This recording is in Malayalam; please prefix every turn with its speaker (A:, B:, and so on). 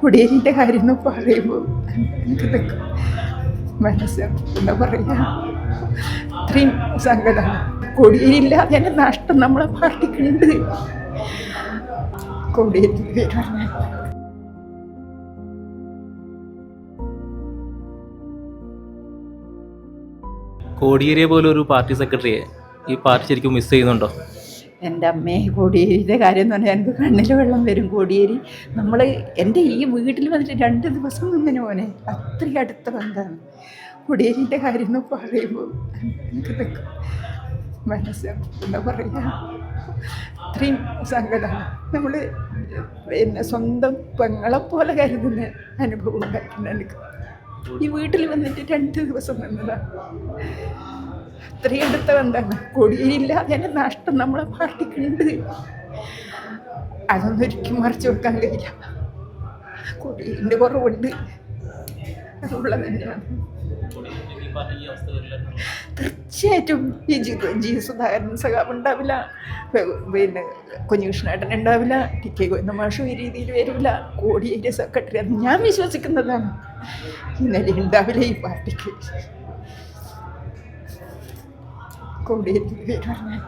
A: കുടിയേരിൻ്റെ കാര്യം എന്ന് പറയുമ്പോൾ എനിക്കിതൊക്കെ മനസ്സ് എന്താ പറയുക, ഇത്രയും സങ്കടമാണ്. കോടിയേരിയില്ലാതെ തന്നെ നഷ്ടം നമ്മളെ പാർട്ടിക്കുണ്ട്. കോടിയേരി പേര് പറഞ്ഞാൽ
B: കോടിയേരിയെ പോലെ ഒരു പാർട്ടി സെക്രട്ടറിയെ ഈ പാർട്ടി ശരിക്കും മിസ് ചെയ്യുന്നുണ്ടോ?
A: എൻ്റെ അമ്മയെ, കോടിയേരിയുടെ കാര്യം എന്ന് പറഞ്ഞാൽ എനിക്ക് കണ്ണിൽ വെള്ളം വരും. കോടിയേരി നമ്മൾ എൻ്റെ ഈ വീട്ടിൽ വന്നിട്ട് 2 ദിവസം നിന്നിന് മോനെ, അത്രയും അടുത്ത ബന്ധമാണ്. കോടിയേരിൻ്റെ കാര്യം എന്ന് പറയുമ്പോൾ എനിക്കിതൊക്കെ മനസ്സ് എന്താ പറയുക, ഇത്രയും സങ്കടമാണ്. നമ്മൾ പിന്നെ സ്വന്തം പെങ്ങളെപ്പോലെ കരുതുന്ന അനുഭവം ഉണ്ടായിട്ടുണ്ട് എനിക്ക്. ഈ വീട്ടിൽ വന്നിട്ട് 2 ദിവസം നിന്നതാണ്. അത്രയും അടുത്ത ബന്ധമാണ്. കോടിയേരിയില്ലാതെ തന്നെ നഷ്ടം നമ്മളെ പാർട്ടിക്കുണ്ട്. അതൊന്നും ഒരിക്കലും മറിച്ച് വെക്കാൻ കഴിയില്ല. കോടിയേരിൻ്റെ കുറവുണ്ട്, അതുള്ളത് തന്നെയാണ്. തീർച്ചയായിട്ടും ഈ ജി സുധാകരൻ സഖാവ് ഉണ്ടാവില്ല, പിന്നെ കുഞ്ഞുകൃഷ്ണേട്ടൻ ഉണ്ടാവില്ല, ടി.കെ. ഗോവിന്ദമാഷും ഈ രീതിയിൽ വരില്ല. കോടിയേരി സെക്രട്ടറി അത് ഞാൻ വിശ്വസിക്കുന്നതാണ്. ഇന്നലെ ഉണ്ടാവില്ല ഈ പാർട്ടിക്ക്. കോടിയേരി പേര് പറഞ്ഞാൽ